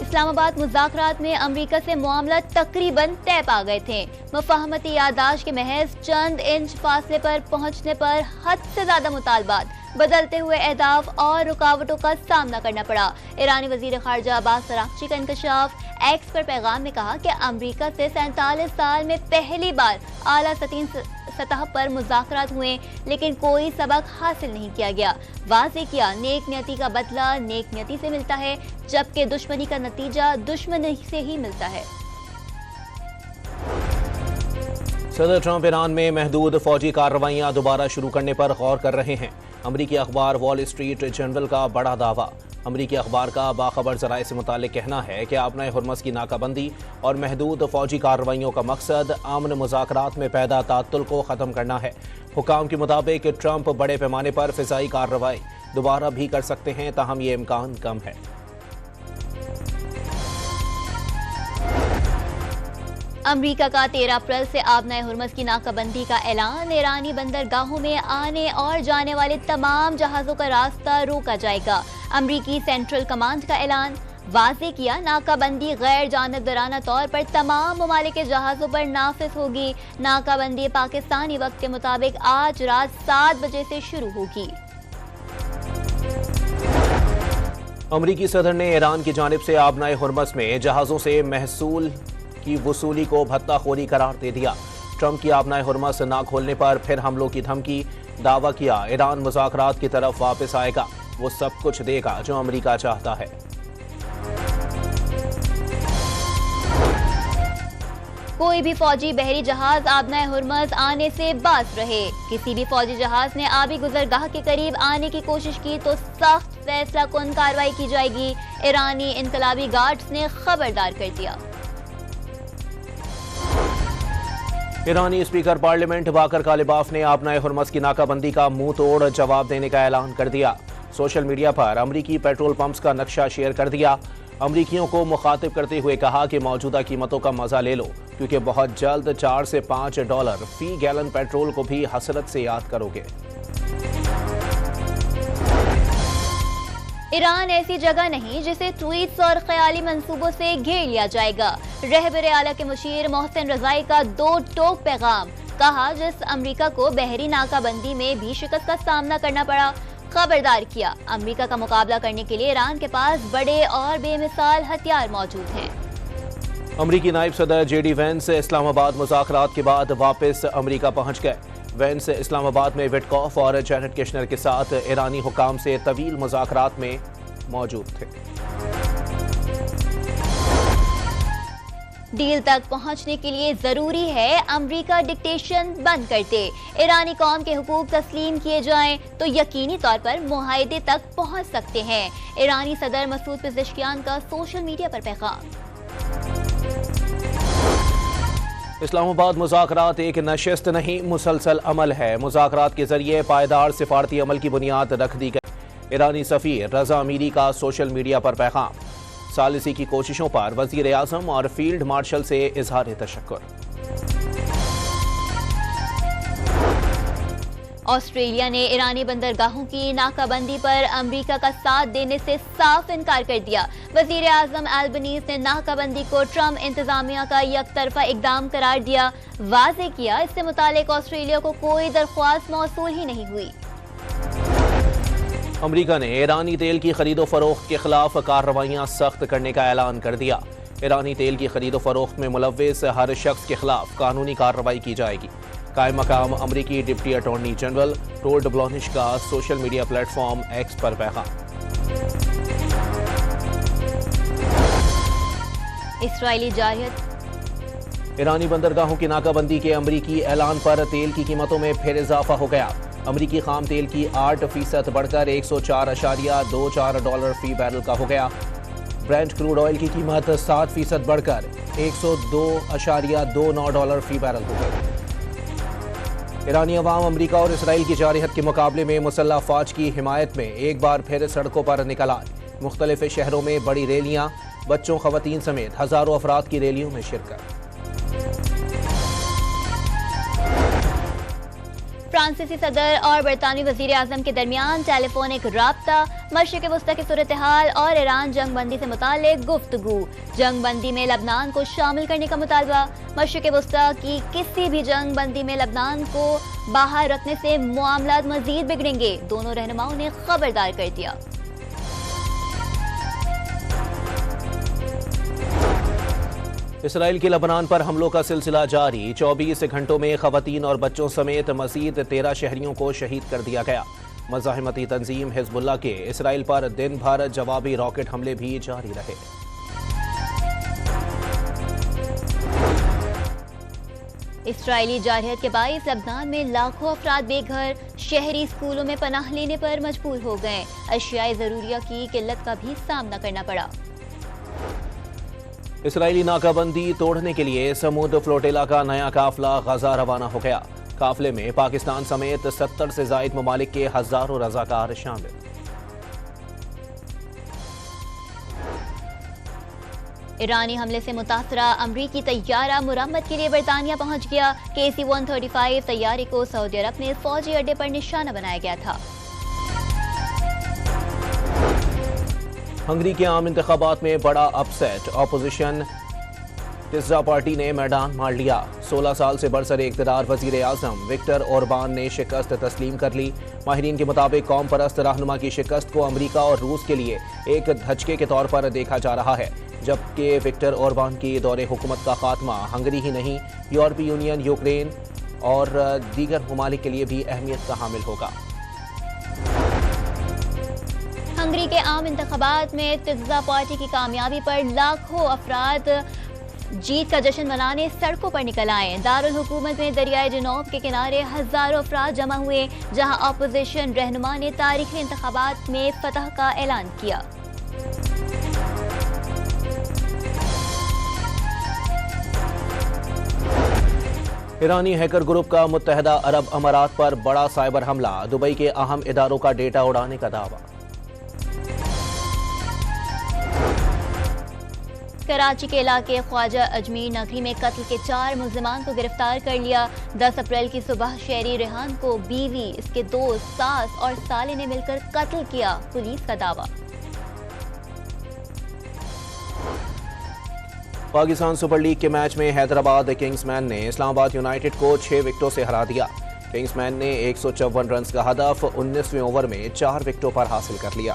इस्लामाबाद मुज़ाकरात में अमरीका से मामला तकरीबन तय पा गए थे। मुफाहमती यादाश्त के महज चंद इंच फासले पर पहुंचने पर हद से ज्यादा मुतालबात, बदलते हुए अहदाफ और रुकावटों का सामना करना पड़ा। ईरानी वजीर खारजा अब्बास अरागची का इंकशाफ। एक्स पर पैगाम में कहा कि अमरीका से 47 साल में पहली बार आला सतह पर मुज़ाकरात हुए, लेकिन कोई सबक हासिल नहीं किया गया। वाज़ेह किया, नेक नियति का बदला नेक नियति से मिलता है, जबकि दुश्मनी का नतीजा दुश्मनी से ही मिलता है। सदर ट्रंप ईरान में महदूद फौजी कार्रवाइयां दोबारा शुरू करने पर गौर कर रहे हैं। अमरीकी अखबार वॉल स्ट्रीट जर्नल का बड़ा दावा। अमरीकी अखबार का बाखबर जराए से मुतालिक कहना है कि आपनाए हुर्मस की नाकाबंदी और महदूद फौजी कार्रवाइयों का मकसद अमन मुज़ाकरात में पैदा तात्तुल को ख़त्म करना है। हुकाम के मुताबिक ट्रंप बड़े पैमाने पर फ़िज़ाई कार्रवाई दोबारा भी कर सकते हैं, ताहम ये इम्कान कम है। अमरीका का 13 अप्रैल से आपनाए हुर्मस की नाकाबंदी का ऐलान। ईरानी बंदरगाहों में आने और जाने वाले तमाम जहाज़ों का रास्ता रोका जाएगा। अमरीकी सेंट्रल कमांड का ऐलान। वाज़ेह किया, नाकाबंदी गैर जानिबदाराना तौर पर तमाम ममालिक के जहाज़ों पर नाफिज होगी। नाकाबंदी पाकिस्तानी वक्त के मुताबिक आज रात 7 बजे से शुरू होगी। अमरीकी सदर ने ईरान की जानिब से आपनाए हुर्मस में जहाज़ों से महसूल की वसूली को भत्ताखोरी करार दे दिया। ट्रंप की आपनाए हुर्मस ना खोलने पर फिर हमलों की धमकी। दावा किया, ईरान मुज़ाकरात की तरफ वापस आएगा, वो सब कुछ देगा जो अमरीका चाहता है। कोई भी फौजी बहरी जहाज आपनाए हुर्मस आने से बाज रहे। किसी भी फौजी जहाज ने आबी गुजरगाह के करीब आने की कोशिश की तो सख्त फैसला कुन कार्रवाई की जाएगी। ईरानी इनकलाबी गार्ड्स ने खबरदार कर दिया। ईरानी स्पीकर पार्लियामेंट बाकर कालिबाफ ने आपनाए हुर्मस की नाकाबंदी का मुंह तोड़ जवाब देने का ऐलान कर दिया। सोशल मीडिया पर अमरीकी पेट्रोल पंप्स का नक्शा शेयर कर दिया। अमरीकियों को मुखातिब करते हुए कहा कि मौजूदा कीमतों का मजा ले लो, क्योंकि बहुत जल्द $4 से $5 फी गैलन पेट्रोल को भी हसरत से याद करोगे। ईरान ऐसी जगह नहीं जिसे ट्वीट्स और ख्याली मंसूबों से घेर लिया जाएगा। रहबरे आला के मुशीर मोहसिन रजाई का 2 टोक पैगाम। कहा, जिस अमरीका को बहरी नाकाबंदी में भी शिकस्त का सामना करना पड़ा, खबरदार किया, अमरीका का मुकाबला करने के लिए ईरान के पास बड़े और बेमिसाल हथियार मौजूद हैं। अमरीकी नायब सदर जेडी वेंस इस्लामाबाद मुज़ाकरात के बाद वापस अमरीका पहुंच गए। वेंस इस्लामाबाद में विटकॉफ और जैनेट किशनर के साथ ईरानी हुकाम से तवील मुज़ाकरात में मौजूद थे। डील तक पहुंचने के लिए जरूरी है अमरीका डिक्टेशन बंद कर दे। ईरानी कौम के हुकूक तस्लीम किए जाएं तो यकीनी तौर पर मुआहदे तक पहुंच सकते हैं। ईरानी सदर मसूद पेज़ेश्कियान का सोशल मीडिया पर पैगाम। इस्लामाबाद मुज़ाकरात एक नशिस्त नहीं, मुसलसल अमल है। मुज़ाकरात के जरिए पायदार सिफारती अमल की बुनियाद रख दी गई। ईरानी सफ़ीर रजा अमीरी का सोशल मीडिया पर पैगाम। सालिसी की कोशिशों पर वज़ीर आज़म और फील्ड मार्शल से इजहार तशक्कुर। ऑस्ट्रेलिया ने ईरानी बंदरगाहों की नाकाबंदी पर अमरीका का साथ देने से साफ इनकार कर दिया। वज़ीर आज़म अल्बनीज़ ने नाकाबंदी को ट्रंप इंतजामिया का यकतरफा इकदाम करार दिया। वाज़ेह किया, इससे मुतालिक ऑस्ट्रेलिया को कोई दरख्वास्त मौसूल ही नहीं हुई। अमरीका ने ईरानी तेल की खरीदो फरोख्त के खिलाफ कार्रवाइयां सख्त करने का ऐलान कर दिया। ईरानी तेल की खरीदो फरोख्त में मुलव्विस हर शख्स के खिलाफ कानूनी कार्रवाई की जाएगी। कायम मकाम अमरीकी डिप्टी अटॉर्नी जनरल टोड ब्लॉनिश का सोशल मीडिया प्लेटफॉर्म एक्स पर पैगाम। इस्राएली जारियत। ईरानी बंदरगाहों की नाकाबंदी के अमरीकी ऐलान पर तेल की कीमतों में फिर इजाफा हो गया। अमरीकी खाम तेल की 8% बढ़कर $104.24 फी बैरल का हो गया। ब्रेंट क्रूड ऑयल की कीमत 7% बढ़कर $102.29 फी बैरल हो गई। ईरानी अवाम अमरीका और इसराइल की जारहत के मुकाबले में मुसल्लह फौज की हिमायत में एक बार फिर सड़कों पर निकल आए। मुख्तलिफ शहरों में बड़ी रैलियां, बच्चों खवातीन समेत हजारों अफराद की रैलियों में शिरकत। फ्रांसीसी सदर और बरतानवी वजीर आजम के दरमियान टेलीफोनिक राब्ता, मशरिक वस्ता की सूरत हाल और ईरान जंग बंदी से मुतालिक गुफ्तगू। जंग बंदी में लबनान को शामिल करने का मुतालबा। मशरिक वस्ता की किसी भी जंग बंदी में लबनान को बाहर रखने से मामलात मजीद बिगड़ेंगे, दोनों रहनुमाओं ने खबरदार कर दिया। इसराइल के लबनान पर हमलों का सिलसिला जारी। 24 घंटों में खवातीन और बच्चों समेत मजीद 13 शहरियों को शहीद कर दिया गया। मज़ाहिमती तंजीम हिजबुल्लाह के इसराइल पर दिन भर जवाबी रॉकेट हमले भी जारी रहे। इसराइली जारहियत के बाइस लबनान में लाखों अफराद बेघर, शहरी स्कूलों में पनाह लेने पर मजबूर हो गए। अशियाए जरूरिया की किल्लत का भी सामना करना पड़ा। इसराइली नाकाबंदी तोड़ने के लिए समूद फ्लोटेला का नया काफिला गजा रवाना हो गया। काफिले में पाकिस्तान समेत 70 से जायद ममालिक के हजारों रजाकार शामिल। ईरानी हमले से मुतासरा अमरीकी तैयारा मुरम्मत के लिए बरतानिया पहुंच गया। KC-135 तैयारे को सऊदी अरब में फौजी अड्डे पर निशाना बनाया गया था। हंगरी के आम इंतखाबात में बड़ा अपसेट। अपोजिशन टिस्जा पार्टी ने मैदान मार लिया। 16 साल से बरसर इक़्तिदार वज़ीर आज़म विक्टर ओरबान ने शिकस्त तस्लीम कर ली। माहिरीन के मुताबिक कौम परस्त रहनुमा की शिकस्त को अमरीका और रूस के लिए एक धचके के तौर पर देखा जा रहा है, जबकि विक्टर ओरबान की दौरे हुकूमत का खात्मा हंगरी ही नहीं, यूरोपीय यूनियन, यूक्रेन और दीगर ममालिक के लिए भी अहमियत का हामिल होगा। हंगरी के आम इंतखाबात में टिस्जा पार्टी की कामयाबी पर लाखों अफराद जीत का जश्न मनाने सड़कों पर निकल आए। दारुल हुकूमत में दरियाए जनूब के किनारे हजारों अफराद जमा हुए, जहां अपोजिशन रहनुमा ने तारीखी इंतखाबात में फतह का ऐलान किया। ईरानी हैकर ग्रुप का मुत्तहदा अरब अमारात पर बड़ा साइबर हमला। दुबई के अहम इदारों का डेटा उड़ाने का दावा। कराची के इलाके ख्वाजा अजमीर नगरी में कत्ल के 4 मुल्जिमान को गिरफ्तार कर लिया। 10 अप्रैल की सुबह शहरी रेहान को बीवी, इसके दोस्त, सास और साले ने मिलकर कत्ल किया, पुलिस का दावा। पाकिस्तान सुपर लीग के मैच में हैदराबाद किंग्समैन ने इस्लामाबाद यूनाइटेड को 6 विकेटों से हरा दिया। किंग्समैन ने 154 रन का हदफ 19वें ओवर में 4 विकेटों पर हासिल कर लिया।